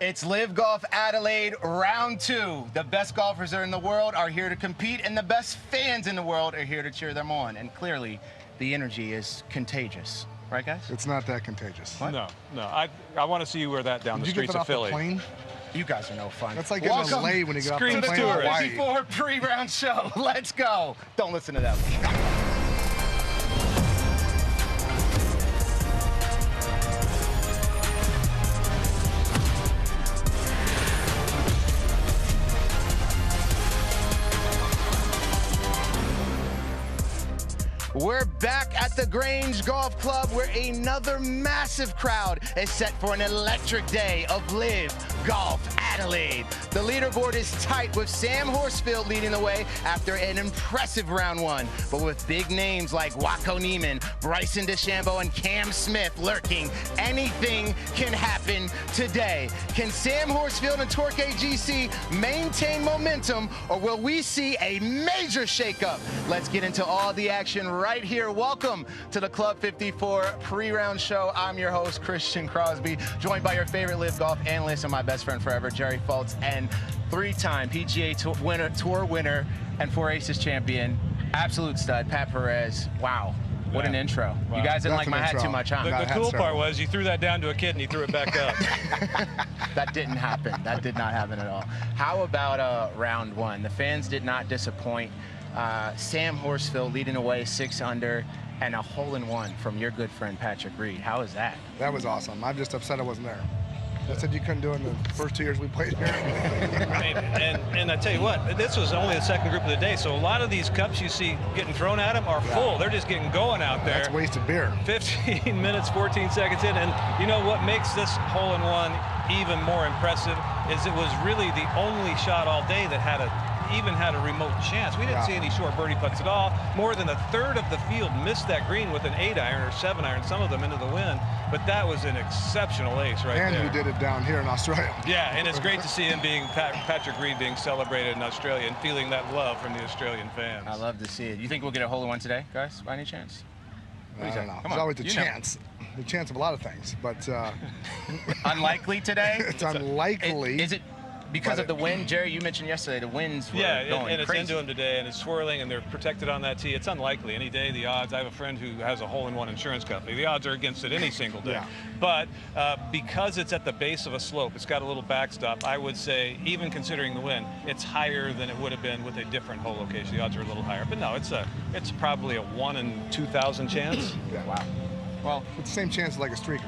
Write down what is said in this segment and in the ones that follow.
It's LIV Golf Adelaide round 2. The best golfers in the world are here to compete, and the best fans in the world are here to cheer them on. And clearly, the energy is contagious. Right, guys? It's not that contagious. What? No. I want to see you wear that down the streets of Philly. Plane? You guys are no fun. That's like getting a lay when you get off the plane. To the Club 54 pre-round show. Let's go. Don't listen to that one. We're back at the Grange Golf Club where another massive crowd is set for an electric day of LIV Golf Adelaide. The leaderboard is tight with Sam Horsfield leading the way after an impressive round 1. But with big names like Waco Neiman, Bryson DeChambeau, and Cam Smith lurking, anything can happen today. Can Sam Horsfield and Torque GC maintain momentum, or will we see a major shakeup? Let's get into all the action right here. Welcome to the Club 54 pre-round show. I'm your host, Christian Crosby, joined by your favorite LIV golf analyst and my best friend forever, Jerry Fultz, and 3-time PGA Tour winner and 4 Aces champion, absolute stud, Pat Perez. Wow. What an intro. Wow. You guys didn't like my hat too much, huh? The cool part was you threw that down to a kid and he threw it back up. That didn't happen. That did not happen at all. How about round 1? The fans did not disappoint. Sam Horsfield leading away 6 under and a hole-in-one from your good friend Patrick Reed. How is that? That was awesome. I'm just upset I wasn't there. I said you couldn't do it in the first 2 years we played here. and I tell you what, this was only the second group of the day, so a lot of these cups you see getting thrown at them are full. They're just getting going out there. That's wasted beer. 15 minutes, 14 seconds in, and you know what makes this hole-in-one even more impressive is it was really the only shot all day that even had a remote chance. We didn't see any short birdie putts at all. More than a third of the field missed that green with an 8-iron or 7-iron, some of them into the wind. But that was an exceptional ace right there. And who did it down here in Australia. Yeah, and it's great to see him Patrick Reed being celebrated in Australia and feeling that love from the Australian fans. I love to see it. You think we'll get a hole-in-one today, guys, by any chance? I don't know. There's always a chance. The chance of a lot of things, but unlikely today. It's unlikely. Is it because of the wind? Jerry, you mentioned yesterday the winds were going and it's crazy. into them today, and it's swirling, and they're protected on that tee. It's unlikely. Any day, the odds. I have a friend who has a hole-in-one insurance company. The odds are against it any single day. But because it's at the base of a slope, it's got a little backstop. I would say, even considering the wind, it's higher than it would have been with a different hole location. The odds are a little higher. But no, it's probably a 1 in 2,000 chance. Wow. Well, it's the same chance as like a streaker.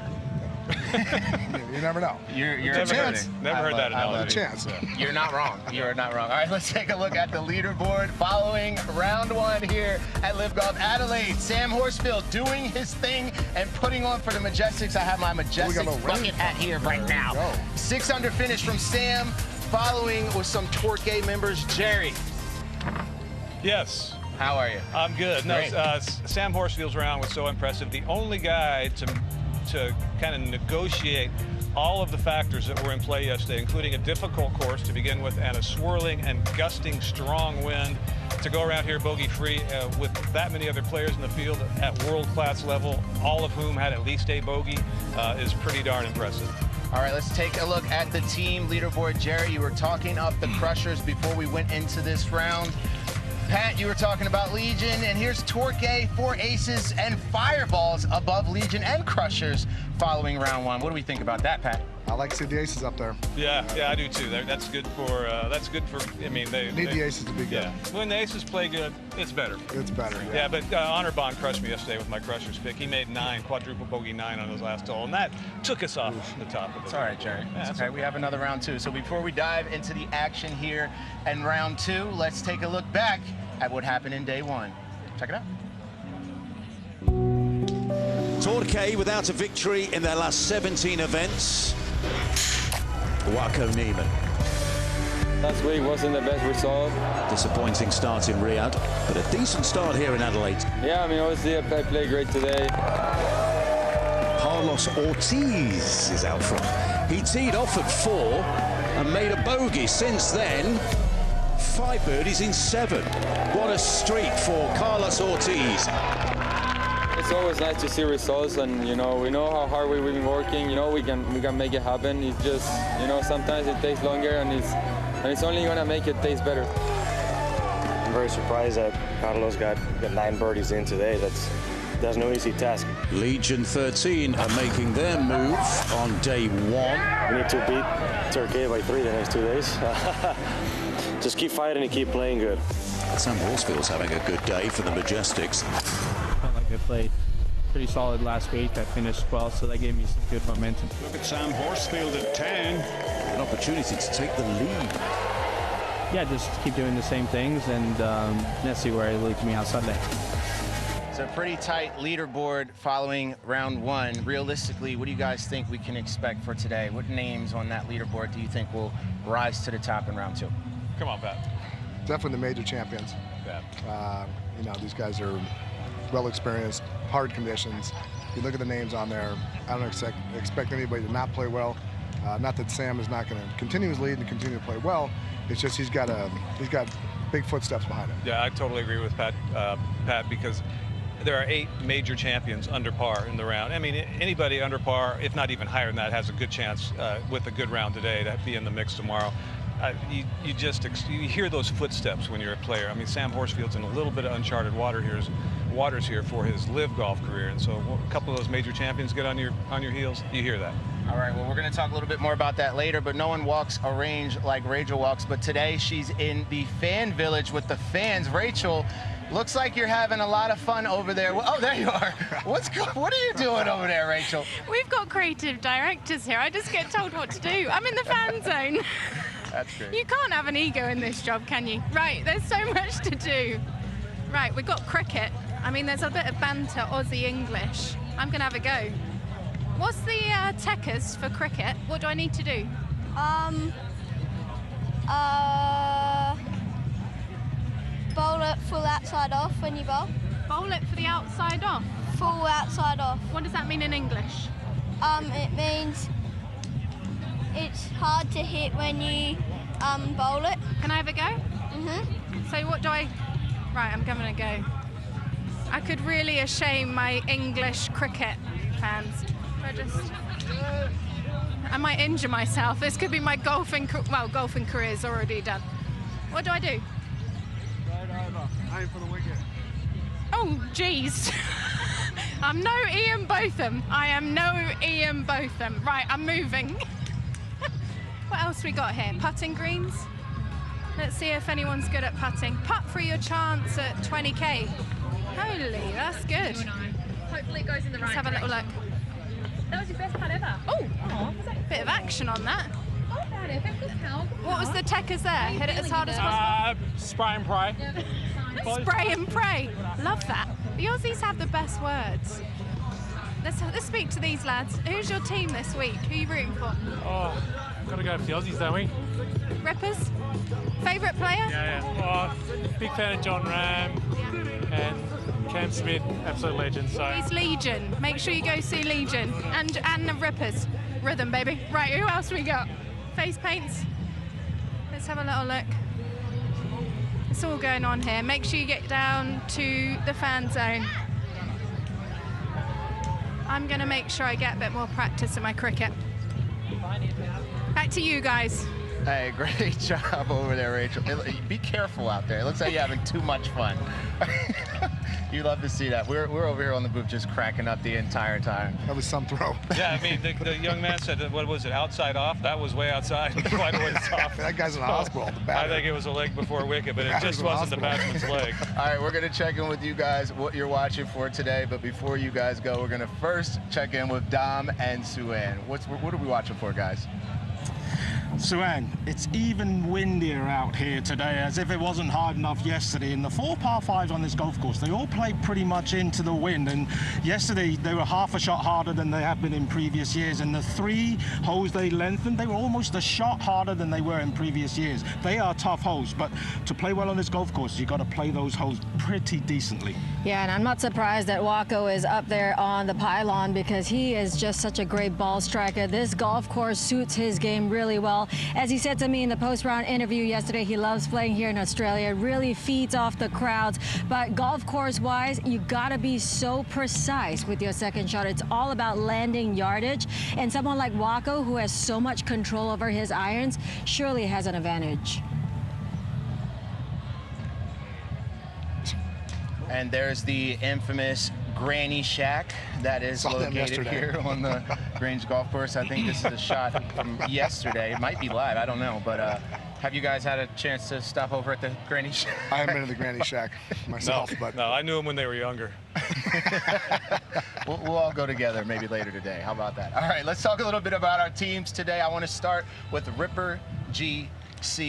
You never know. You're never heard that analogy. Chance. You're not wrong. You're not wrong. All right, let's take a look at the leaderboard following round 1 here at LIV Golf Adelaide. Sam Horsfield doing his thing and putting on for the Majestics. I have my Majestics bucket hat here right now. 6 under finish from Sam, following with some Torque members. Jerry. Yes. How are you? I'm good. No, Sam Horsfield's round was so impressive. The only guy to kind of negotiate all of the factors that were in play yesterday, including a difficult course to begin with and a swirling and gusting strong wind, to go around here bogey-free with that many other players in the field at world-class level, all of whom had at least a bogey, is pretty darn impressive. All right, let's take a look at the team leaderboard. Jerry, you were talking up the Crushers before we went into this round. Pat, you were talking about Legion, and here's Torque, 4 Aces and Fireballs above Legion and Crushers following round 1. What do we think about that, Pat? I like to see the Aces up there. Yeah, I do too. That's good for. I mean, they need the Aces to be good. Yeah, when the Aces play good, it's better. It's better. Yeah, but Honor Bond crushed me yesterday with my Crushers pick. He made 9, quadruple bogey 9 on his last hole, and that took us off the top of it. It's all right, Jerry. Yeah, it's okay. We have another round 2. So before we dive into the action here in round 2, let's take a look back at what happened in day 1. Check it out. Torque without a victory in their last 17 events. Waco Neiman. Last week wasn't the best result. Disappointing start in Riyadh, but a decent start here in Adelaide. Yeah, I mean, obviously I played great today. Carlos Ortiz is out front. He teed off at 4 and made a bogey. Since then, 5 birdies in 7. What a streak for Carlos Ortiz. it's always nice to see results, and you know, we know how hard we've been working. You know, we can make it happen. It's just, you know, sometimes it takes longer, and it's only gonna make it taste better. I'm very surprised that Carlos got 9 birdies in today. That's no easy task. Legion 13 are making their move on day 1. We need to beat Turkey by 3 the next 2 days. Just keep fighting and keep playing good. Sam Horsfield's having a good day for the Majestics. Felt like I played pretty solid last week. I finished 12th, so that gave me some good momentum. Look at Sam Horsfield at 10. An opportunity to take the lead. Yeah, just keep doing the same things, and let's see where it leads me on Sunday. It's a pretty tight leaderboard following round 1. Realistically, what do you guys think we can expect for today? What names on that leaderboard do you think will rise to the top in round 2? Come on, Pat. Definitely the major champions. You know, these guys are well experienced, hard conditions. You look at the names on there, I don't expect anybody to not play well. Not that Sam is not going to continue his lead and continue to play well. It's just he's got big footsteps behind him. Yeah, I totally agree with Pat, because there are 8 major champions under par in the round. I mean, anybody under par, if not even higher than that, has a good chance with a good round today to be in the mix tomorrow. You hear those footsteps when you're a player. I mean, Sam Horsfield's in a little bit of uncharted waters here for his LIV golf career, and so a couple of those major champions get on your heels. You hear that. All right, well, we're going to talk a little bit more about that later, but no one walks a range like Rachel walks. But today she's in the fan village with the fans. Rachel, looks like you're having a lot of fun over there. Oh, there you are. What are you doing over there, Rachel? We've got creative directors here. I just get told what to do. I'm in the fan zone. That's great. You can't have an ego in this job, can you? Right, there's so much to do. Right, we've got cricket. I mean, there's a bit of banter, Aussie English. I'm going to have a go. What's the techers for cricket? What do I need to do? Bowl it full outside off when you bowl. Bowl it for the outside off? Full outside off. What does that mean in English? It means it's hard to hit when you bowl it. Can I have a go? Mm-hmm. So what do I... Right, I'm giving it a go. I could really shame my English cricket fans. I might injure myself. This could be my golfing career's already done. What do I do? Right over. Aim for the wicket. Oh, geez. I'm no Ian Botham. I am no Ian Botham. Right, I'm moving. What else we got here? Putting greens? Let's see if anyone's good at putting. Putt for your chance at 20k. Holy, that's good. Hopefully it goes in the right Let's have a little look. That was your best putt ever. Oh, bit of action on that. What was the techers there? Hit it as hard as possible? Spray and pray. Spray and pray. Love that. The Aussies have the best words. Let's speak to these lads. Who's your team this week? Who are you rooting for? Oh, got to go for the Aussies, don't we? Rippers? Favourite player? Yeah. Oh, big fan of John Ram and Cam Smith, absolute legend. So He's Legion. Make sure you go see Legion and the Rippers. Rhythm, baby. Right, who else we got? Face paints. Let's have a little look. It's all going on here. Make sure you get down to the fan zone. I'm going to make sure I get a bit more practice in my cricket. Back to you guys. Hey, great job over there, Rachel. Be careful out there. It looks like you're having too much fun. You love to see that. We're over here on the booth just cracking up the entire time. That was some throw. Yeah, I mean, the young man said, what was it, outside off? That was way outside, quite a ways off. That guy's in the hospital. I think it was a leg before wicket, but it just wasn't the batsman's leg. All right, we're going to check in with you guys, what you're watching for today. But before you guys go, we're going to first check in with Dom and Suan. What are we watching for, guys? Suan, it's even windier out here today, as if it wasn't hard enough yesterday. In the 4 par 5s on this golf course, they all play pretty much into the wind, and yesterday they were half a shot harder than they have been in previous years, and the 3 holes they lengthened, they were almost a shot harder than they were in previous years. They are tough holes, but to play well on this golf course, you've got to play those holes pretty decently. Yeah, and I'm not surprised that Wako is up there on the pylon, because he is just such a great ball striker. This golf course suits his game really well. well. As he said to me in the post-round interview yesterday, he loves playing here in Australia, really feeds off the crowds. But golf course-wise, you gotta be so precise with your second shot. It's all about landing yardage. And someone like Waco, who has so much control over his irons, surely has an advantage. And there's the infamous Granny Shack that is located here on the Grange Golf Course. I think this is a shot from yesterday. It might be live, I don't know. But have you guys had a chance to stop over at the Granny Shack? I haven't been to the Granny Shack myself, but no, I knew them when they were younger. We'll all go together maybe later today. How about that? All right, let's talk a little bit about our teams today. I want to start with Ripper GC.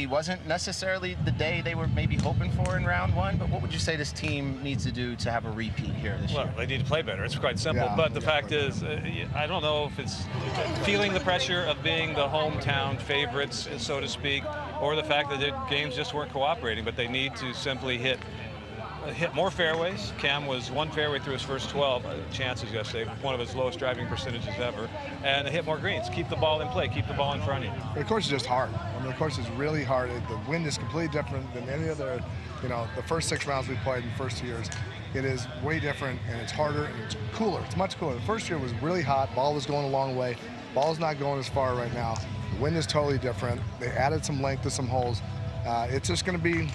Wasn't necessarily the day they were maybe hoping for in round one, but what would you say this team needs to do to have a repeat here this year? Well, they need to play better. It's quite simple, but the fact is, I don't know if it's feeling the pressure of being the hometown favorites, so to speak, or the fact that the games just weren't cooperating, but they need to simply hit more fairways. Cam was one fairway through his first 12 chances yesterday, one of his lowest driving percentages ever, and hit more greens. Keep the ball in play, keep the ball in front of you. The course is just hard. I mean, the course is really hard. The wind is completely different than any other, the first 6 rounds we played in the first 2 years. It is way different, and it's harder, and it's cooler. It's much cooler. The first year was really hot. Ball was going a long way. Ball's not going as far right now. The wind is totally different. They added some length to some holes. It's just going to be,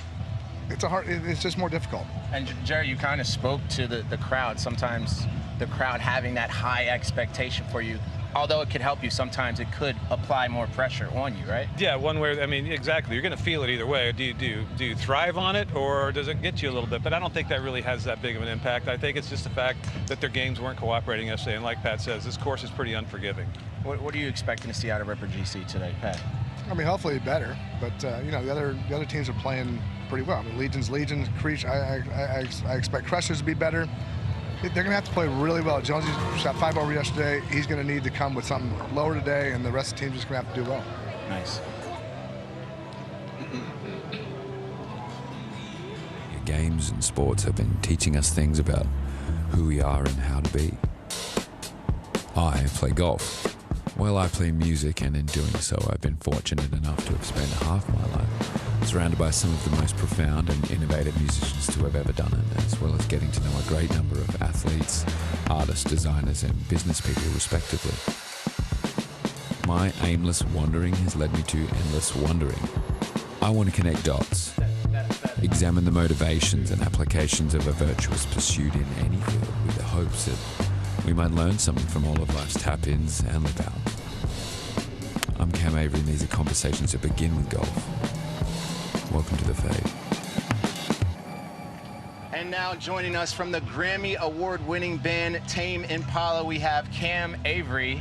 it's just more difficult. And Jerry, you kind of spoke to the crowd. Sometimes the crowd having that high expectation for you, although it could help you, sometimes it could apply more pressure on you, right? Yeah, one way, I mean, exactly. You're going to feel it either way. Do you thrive on it, or does it get you a little bit? But I don't think that really has that big of an impact. I think it's just the fact that their games weren't cooperating yesterday. And like Pat says, this course is pretty unforgiving. What are you expecting to see out of Ripper GC today, Pat? I mean, hopefully better, but the other teams are playing pretty well. I mean, Legion's, Creech. I expect Crushers to be better. They're going to have to play really well. Jonesy shot 5 over yesterday. He's going to need to come with something lower today, and the rest of the team's just going to have to do well. Nice. Games and sports have been teaching us things about who we are and how to be. I play golf. Well, I play music, and in doing so, I've been fortunate enough to have spent half my life surrounded by some of the most profound and innovative musicians to have ever done it, as well as getting to know a great number of athletes, artists, designers, and business people, respectively. My aimless wandering has led me to endless wondering. I want to connect dots, examine the motivations and applications of a virtuous pursuit in any field with the hopes that we might learn something from all of life's tap-ins and live-outs. I'm Cam Avery, and these are conversations that begin with golf. Welcome to the Fade. And now joining us from the Grammy Award-winning band Tame Impala, we have Cam Avery.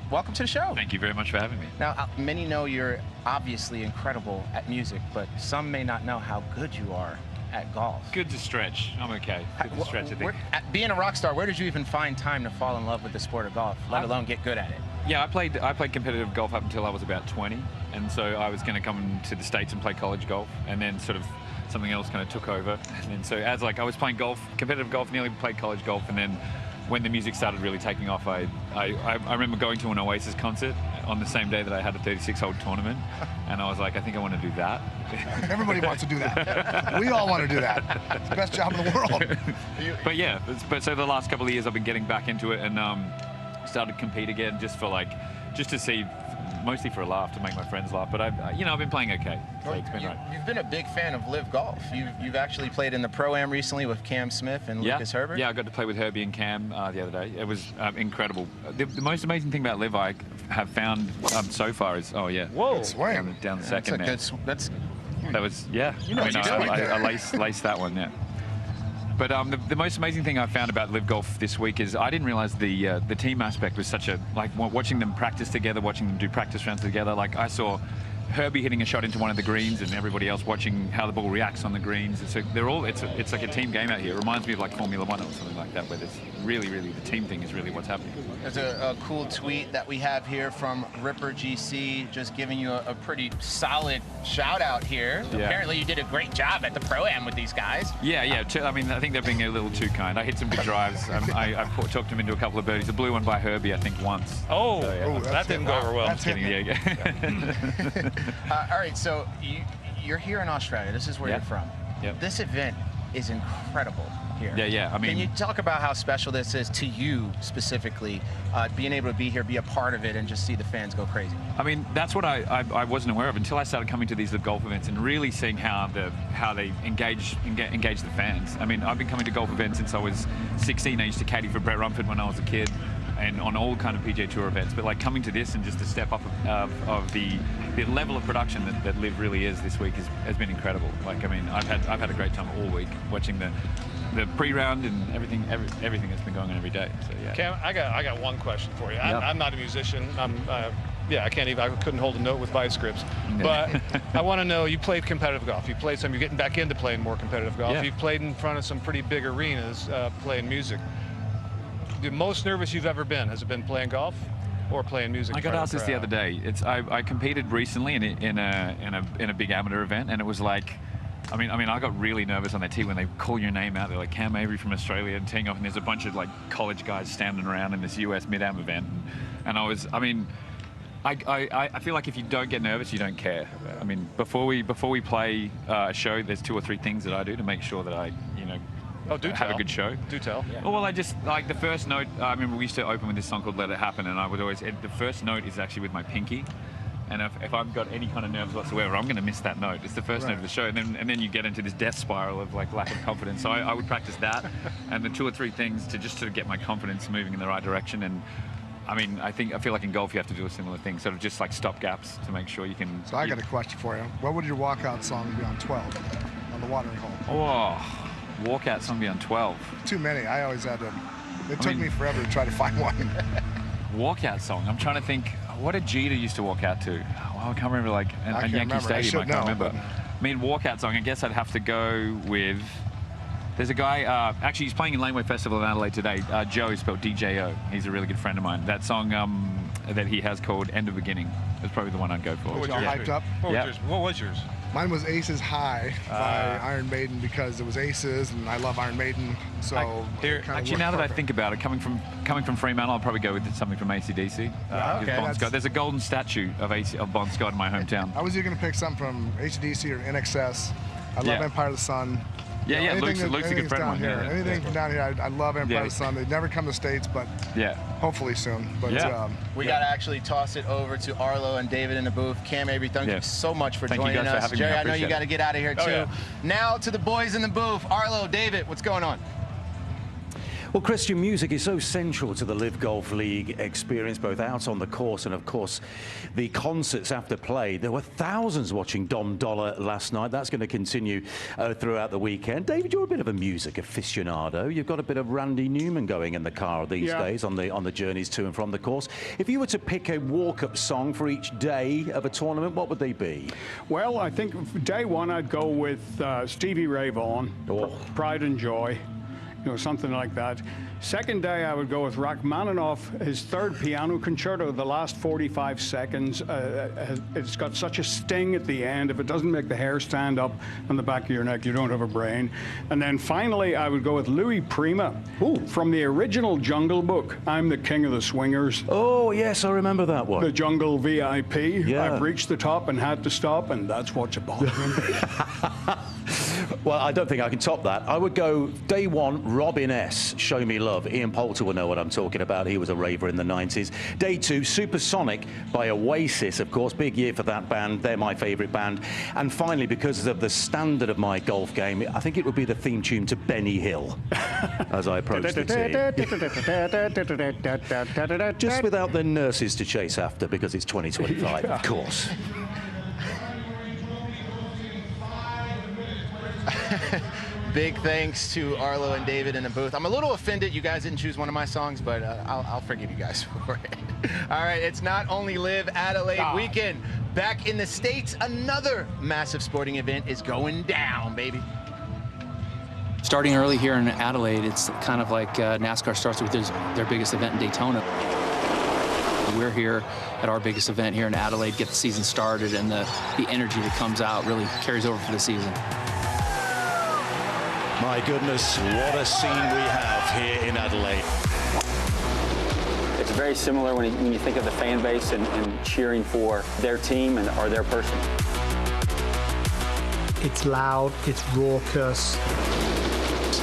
Welcome to the show. Thank you very much for having me. Now, many know you're obviously incredible at music, but some may not know how good you are at golf. Good to stretch. I'm okay. Good to stretch, I think. Being a rock star, where did you even find time to fall in love with the sport of golf, let alone get good at it? Yeah, I played competitive golf up until I was about 20, and so I was going to come to the States and play college golf, and then sort of something else kind of took over. And then so as I was playing golf, competitive golf, nearly played college golf, and then when the music started really taking off, I remember going to an Oasis concert on the same day that I had a 36-hole tournament, and I was like, I think I want to do that. Everybody wants to do that. We all want to do that. It's the best job in the world. But yeah, so the last couple of years I've been getting back into it, and started to compete again just to see, mostly for a laugh, to make my friends laugh. But I've been playing okay. So it's been right. You've been a big fan of LIV Golf. You've actually played in the Pro-Am recently with Cam Smith and Lucas Herbert. Yeah, I got to play with Herbie and Cam the other day. It was incredible. The most amazing thing about LIV I have found so far is, whoa, down the second there. That was, yeah. You know, I laced that one, yeah. But the most amazing thing I found about LIV Golf this week is I didn't realize the team aspect was such a, like, watching them practice together, watching them do practice rounds together. Like, I saw Herbie hitting a shot into one of the greens and everybody else watching how the ball reacts on the greens. So they're all, it's like a team game out here. It reminds me of like Formula One or something like that, where there's really, the team thing is really what's happening. There's a cool tweet that we have here from Ripper GC, just giving you a pretty solid shout out here. Yeah. Apparently you did a great job at the Pro-Am with these guys. Yeah. I mean, I think they're being a little too kind. I hit some good drives. I talked them into a couple of birdies. A blue one by Herbie, I think, once. Oh, so, yeah. That didn't go over well. Just kidding. All right, so you're here in Australia. This is where you're from. Yep. This event is incredible here. Yeah. I mean, can you talk about how special this is to you specifically, being able to be here, be a part of it, and just see the fans go crazy? I mean, that's what I wasn't aware of until I started coming to these LIV golf events and really seeing how they engage the fans. I mean, I've been coming to golf events since I was 16. I used to caddy for Brett Rumford when I was a kid, and on all kind of PGA Tour events, but like coming to this and just the step up of the level of production that LIV really is this week has been incredible. Like, I mean, I've had a great time all week watching the pre-round and everything that's been going on every day. So yeah. Cam, I got one question for you. I'm not a musician. I couldn't hold a note with vice grips. But I want to know, you played competitive golf. You played some. You're getting back into playing more competitive golf. Yeah. You've played in front of some pretty big arenas playing music. The most nervous you've ever been, has it been playing golf or playing music? I got asked this the other day. I competed recently in a big amateur event, and it was like, I mean, I got really nervous on that tee when they call your name out. They're like Cam Avery from Australia and teeing off, and there's a bunch of like college guys standing around in this US mid-am event, and I feel like if you don't get nervous, you don't care. I mean, before we play a show, there's 2 or 3 things that I do to make sure that I, have a good show. Do tell. Yeah. Well, I just, like the first note, I remember we used to open with this song called Let It Happen, and I would always, the first note is actually with my pinky. And if I've got any kind of nerves whatsoever, I'm going to miss that note. It's the first note of the show, and then you get into this death spiral of like lack of confidence. So I would practice that, and the 2 or 3 things to just sort of get my confidence moving in the right direction. And I mean, I feel like in golf you have to do a similar thing, sort of just like stop gaps to make sure you can. So I got a question for you. What would your walkout song be on 12 on the watering hole? Oh. Walkout song be on 12. Too many. I always had to. It took me forever to try to find one. Walkout song. I'm trying to think. What did Jeter used to walk out to? Well, I can't remember. Like at Yankee Stadium. I can't remember. I mean, walkout song. I guess I'd have to go with. There's a guy. Actually, he's playing in Laneway Festival in Adelaide today. Joe, spelled D-J-O. He's a really good friend of mine. That song that he has called "End of Beginning" is probably the one I'd go for. Which y'all hyped up? What was yours? Mine was Aces High by Iron Maiden, because it was Aces, and I love Iron Maiden. So actually, now that I think about it, coming from Fremantle, I'll probably go with something from AC/DC. Bon Scott. There's a golden statue of Bon Scott in my hometown. I was either going to pick something from AC/DC or NXS. I love Empire of the Sun. Yeah, Luke's a good friend of mine. Anything from down here, I love Empire of the Sun. They never come to the States, but hopefully soon. But we got to actually toss it over to Arlo and David in the booth. Cam Avery, thank you so much for joining us. Jerry, I know you got to get out of here too. Now to the boys in the booth. Arlo, David, what's going on? Well, Christian, music is so central to the LIV Golf League experience, both out on the course and, of course, the concerts after play. There were thousands watching Dom Dollar last night. That's going to continue throughout the weekend. David, you're a bit of a music aficionado. You've got a bit of Randy Newman going in the car these days on the journeys to and from the course. If you were to pick a walk-up song for each day of a tournament, what would they be? Well, I think day one I'd go with Stevie Ray Vaughan, Pride and Joy. Something like that. Second day, I would go with Rachmaninoff, his third piano concerto. The last 45 seconds, it's got such a sting at the end. If it doesn't make the hair stand up on the back of your neck, you don't have a brain. And then finally, I would go with Louis Prima from the original Jungle Book, I'm the King of the Swingers. Oh, yes, I remember that one. The Jungle VIP. Yeah. I've reached the top and had to stop, and that's what's bothering me. Well, I don't think I can top that. I would go day one, Robin S., Show Me Love. Ian Poulter will know what I'm talking about. He was a raver in the 90s. Day two, Supersonic by Oasis, of course. Big year for that band. They're my favourite band. And finally, because of the standard of my golf game, I think it would be the theme tune to Benny Hill as I approach the tee. Just without the nurses to chase after, because it's 2025, of course. Big thanks to Arlo and David in the booth. I'm a little offended you guys didn't choose one of my songs, but I'll forgive you guys for it. All right, it's not only LIV Adelaide weekend, Back in the States, another massive sporting event is going down, baby. Starting early here in Adelaide, it's kind of like NASCAR starts with their biggest event in Daytona. We're here at our biggest event here in Adelaide, get the season started, and the energy that comes out really carries over for the season. My goodness, what a scene we have here in Adelaide. It's very similar when you think of the fan base and cheering for their team or their person. It's loud, it's raucous.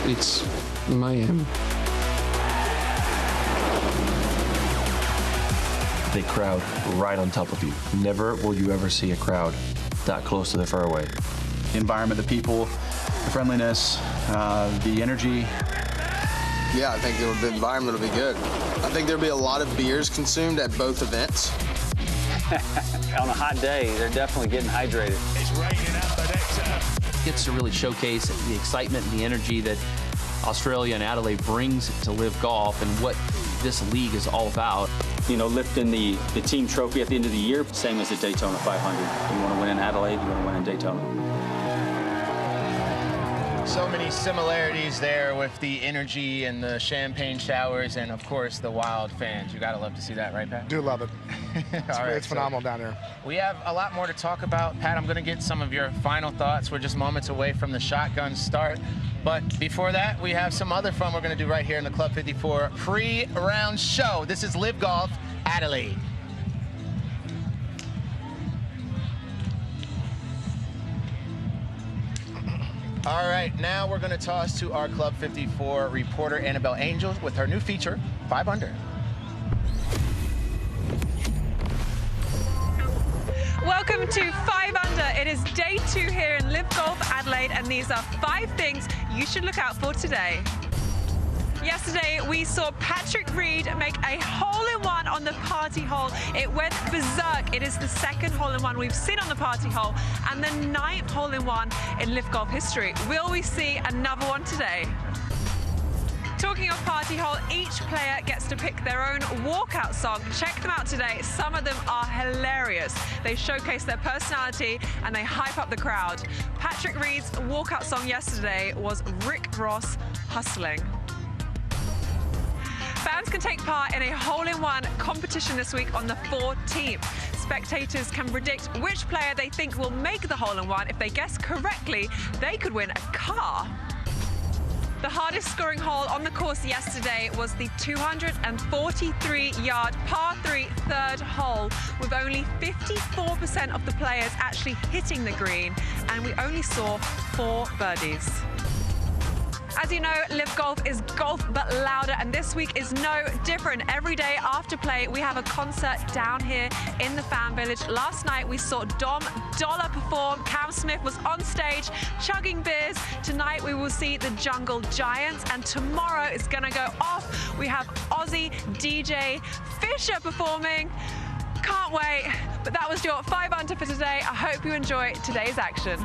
It's mayhem. The crowd right on top of you. Never will you ever see a crowd that close to the fairway. The environment, the people, the friendliness, the energy. Yeah, I think the environment will be good. I think there'll be a lot of beers consumed at both events. On a hot day, they're definitely getting hydrated. It's raining out the next Gets to really showcase the excitement and the energy that Australia and Adelaide brings to LIV Golf and what this league is all about. You know, lifting the team trophy at the end of the year, same as the Daytona 500. You want to win in Adelaide, you want to win in Daytona. So many similarities there with the energy and the champagne showers and, of course, the wild fans. You got to love to see that, right, Pat? Do love it. It's phenomenal down here. We have a lot more to talk about. Pat, I'm going to get some of your final thoughts. We're just moments away from the shotgun start. But before that, we have some other fun we're going to do right here in the Club 54 pre-round show. This is LIV Golf Adelaide. All right, now we're going to toss to our Club 54 reporter, Annabelle Angel, with her new feature, 5 Under. Welcome to 5 Under. It is day 2 here in LIV Golf Adelaide, and these are 5 things you should look out for today. Yesterday, we saw Patrick Reed make a hole-in-one on the party hole. It went berserk. It is the 2nd hole-in-one we've seen on the party hole and the 9th hole-in-one in LIV Golf history. Will we see another one today? Talking of party hole, each player gets to pick their own walkout song. Check them out today. Some of them are hilarious. They showcase their personality and they hype up the crowd. Patrick Reed's walkout song yesterday was Rick Ross, Hustling. Fans can take part in a hole-in-one competition this week on the 14th. Spectators can predict which player they think will make the hole-in-one. If they guess correctly, they could win a car. The hardest scoring hole on the course yesterday was the 243-yard par 3 3rd hole, with only 54% of the players actually hitting the green, and we only saw 4 birdies. As you know, LIV Golf is golf but louder, and this week is no different. Every day after play, we have a concert down here in the Fan Village. Last night, we saw Dom Dollar perform. Cam Smith was on stage chugging beers. Tonight, we will see the Jungle Giants, and tomorrow it's going to go off. We have Aussie DJ Fisher performing. Can't wait. But that was your 5 Under for today. I hope you enjoy today's action.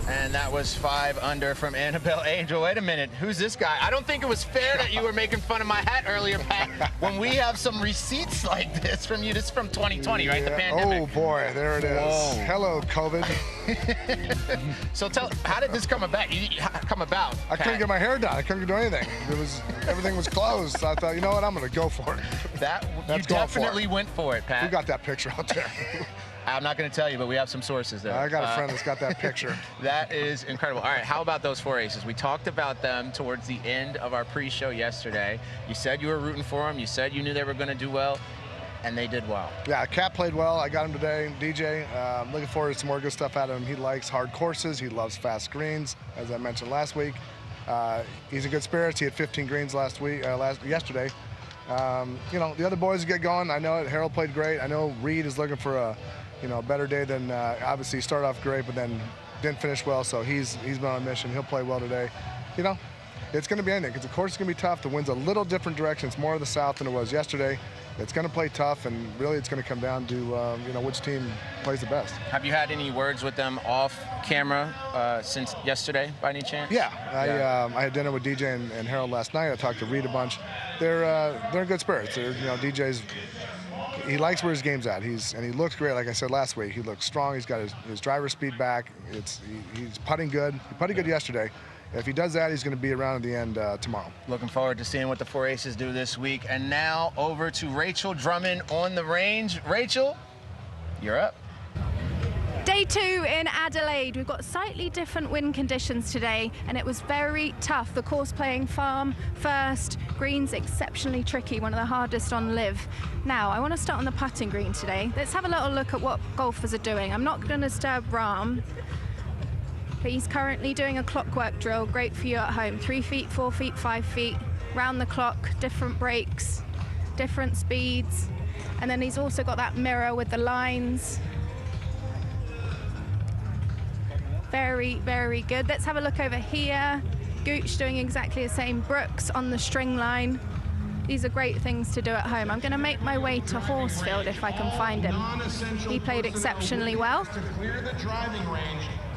And that was 5 Under from Annabelle Angel. Wait a minute, who's this guy? I don't think it was fair that you were making fun of my hat earlier, Pat, when we have some receipts like this from you. This is from 2020, right? The pandemic. Oh boy, there it is. Whoa. Hello, COVID. So how did this come about? I couldn't get my hair done. I couldn't do anything. Everything was closed. So I thought, you know what, I'm going to go for it. You definitely went for it, Pat. Who got that picture out there? I'm not going to tell you, but we have some sources there. I got a friend that's got that picture. That is incredible. All right, how about those 4 aces? We talked about them towards the end of our pre-show yesterday. You said you were rooting for them. You said you knew they were going to do well, and they did well. Yeah, Cat played well. I got him today. DJ, looking forward to some more good stuff out of him. He likes hard courses. He loves fast greens, as I mentioned last week. He's in good spirits. He had 15 greens yesterday. You know, the other boys get going. I know it. Harold played great. I know Reed is looking for a better day than obviously he started off great, but then didn't finish well. So he's been on a mission. He'll play well today. You know, it's going to be anything because the course is going to be tough. The wind's a little different direction. It's more of the south than it was yesterday. it's going to play tough, and really it's going to come down to you know, which team plays the best. Have you had any words with them off camera since yesterday, by any chance? Yeah, I had dinner with DJ and Harold last night. I talked to Reed a bunch. They're in good spirits. You know, he likes where his game's at. And he looks great. Like I said last week, he looks strong. He's got his driver speed back. He's putting good. He putted good yesterday. If he does that, he's going to be around at the end tomorrow. Looking forward to seeing what the 4 Aces do this week. And now over to Rachel Drummond on the range. Rachel, you're up. Day 2 in Adelaide. We've got slightly different wind conditions today, and it was very tough. The course playing farm first, greens exceptionally tricky, one of the hardest on LIV. Now, I want to start on the putting green today. Let's have a little look at what golfers are doing. I'm not going to disturb Rahm, but he's currently doing a clockwork drill, great for you at home. 3 feet, 4 feet, 5 feet, round the clock, different breaks, different speeds. And then he's also got that mirror with the lines. Very, very good. Let's have a look over here. Gooch doing exactly the same. Brooks on the string line. These are great things to do at home. I'm going to make my way to Horsfield if I can find him. He played exceptionally well.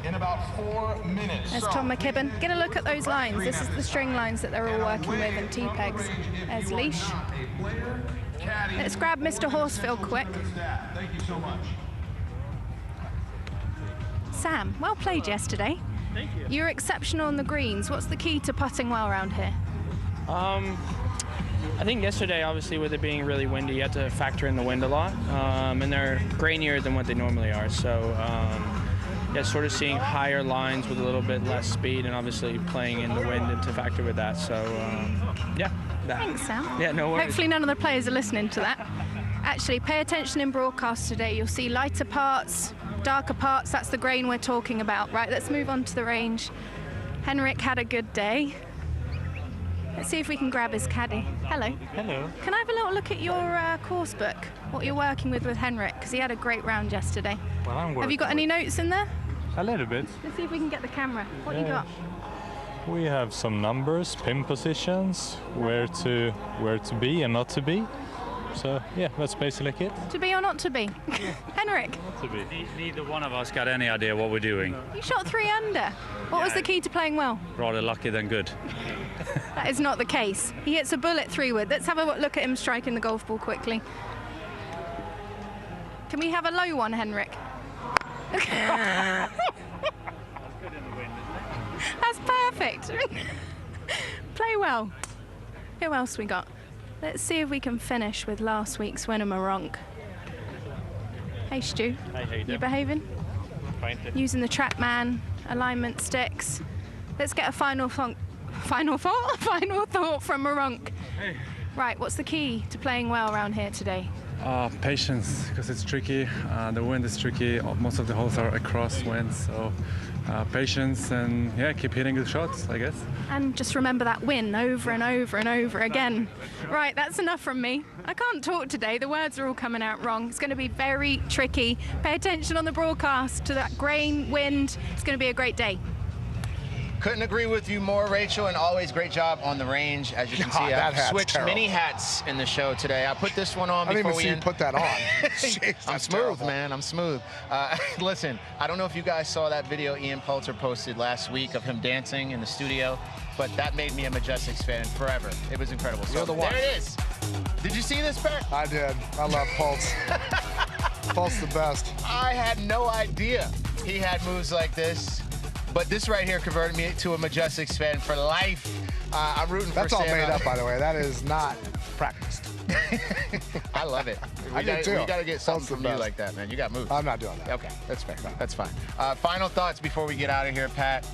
In about 4 minutes. There's Tom McKibben. Get a look at those lines. This is the string lines that they're all working with, and T-pegs. There's Leash. Let's grab Mr. Horsfield quick. Thank you so much. Sam, well played yesterday. Thank you. You're exceptional on the greens. What's the key to putting well around here? I think yesterday, obviously, with it being really windy, you have to factor in the wind a lot, and they're grainier than what they normally are. So, yeah, sort of seeing higher lines with a little bit less speed, and obviously playing in the wind and to factor with that. So, yeah. Thanks, Sam. Yeah, no worries. Hopefully none of the players are listening to that. Actually, pay attention in broadcast today. You'll see lighter parts, darker parts. That's the grain we're talking about. Right, let's move on to the range. Henrik had a good day. Let's see if we can grab his caddy. Hello. Hello. Can I have a little look at your course book? What you're working with Henrik, because he had a great round yesterday. Well, I'm working. Have you got any notes in there? A little bit. Let's see if we can get the camera. What you got? We have some numbers, pin positions, where to be and not to be. So yeah, that's basically it. To be or not to be? Henrik? Not to be. Neither one of us got any idea what we're doing. You shot 3 under. What was the key to playing well? Rather lucky than good. That is not the case. He hits a bullet 3-wood. Let's have a look at him striking the golf ball quickly. Can we have a low one, Henrik? That's perfect. Play well. Who else we got? Let's see if we can finish with last week's winner, Moronk. Hey, Stu. Hey, how you doing? You behaving? Fine. Using the TrackMan alignment sticks. Let's get a final thought from Moronk. Hey. Right, what's the key to playing well around here today? Patience, because it's tricky. The wind is tricky. Most of the holes are across wind, so patience and yeah, keep hitting the shots, I guess. And just remember that win over and over and over again. Right, that's enough from me. I can't talk today. The words are all coming out wrong. It's going to be very tricky. Pay attention on the broadcast to that grain, wind. It's going to be a great day. Couldn't agree with you more, Rachel, and always great job on the range. As you can see, I've switched many hats in the show today. I put this one on before we end. Put that on. Jeez, I'm smooth, man. I'm smooth. Listen, I don't know if you guys saw that video Ian Poulter posted last week of him dancing in the studio, but that made me a Majestics fan forever. It was incredible. So You're the one. There it is. Did you see this, Pat? I did. I love Pulse. Pulse the best. I had no idea he had moves like this. But this right here converted me to a Majestics fan for life. I'm rooting for That's all Sam. made up, by the way. That is not practiced. I love it. I do too. We got to get something from you like that, man. You got moves. I'm not doing that. Okay, that's fair. That's fine. Final thoughts before we get out of here, Pat.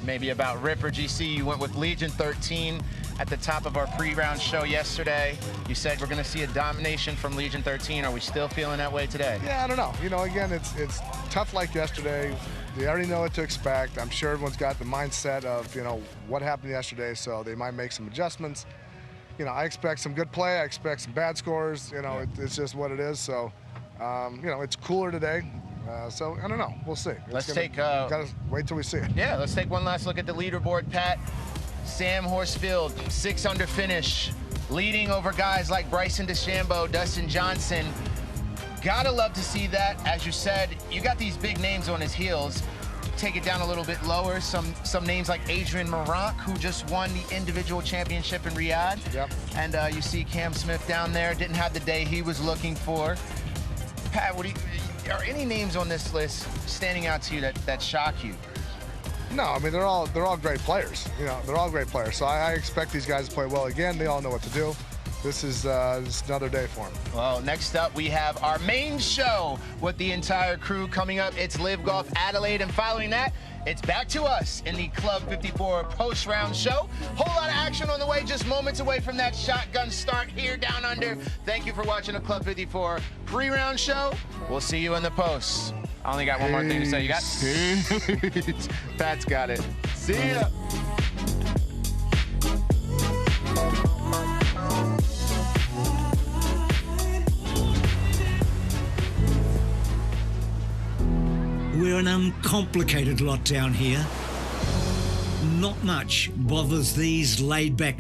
Maybe about Ripper GC. You went with Legion 13 at the top of our pre-round show yesterday. You said we're going to see a domination from Legion 13. Are we still feeling that way today? Yeah, I don't know. You know, again, it's tough like yesterday. They already know what to expect. I'm sure everyone's got the mindset of, you know, what happened yesterday, so they might make some adjustments. You know, I expect some good play. I expect some bad scores. You know, it's just what it is. So, you know, it's cooler today. So, I don't know. We'll see. Gotta wait till we see it. Yeah, let's take one last look at the leaderboard, Pat. Sam Horsfield, 6 under finish. leading over guys like Bryson DeChambeau, Dustin Johnson. Gotta love to see that. As you said, you got these big names on his heels. Take it down a little bit lower. Some names like Adrian Maronk, who just won the individual championship in Riyadh. Yep. And you see Cam Smith down there, didn't have the day he was looking for. Pat, are any names on this list standing out to you that shock you? No, I mean, they're all great players. You know, they're all great players. So I expect these guys to play well again. They all know what to do. This is another day for them. Well, next up, we have our main show with the entire crew coming up. It's Live Golf Adelaide, and following that, it's back to us in the Club 54 post-round show. Whole lot of action on the way, just moments away from that shotgun start here down under. Thank you for watching the Club 54 pre-round show. We'll see you in the post. I only got one more thing to say. You got? Pat's got it. See ya. We're an uncomplicated lot down here. Not much bothers these laid-back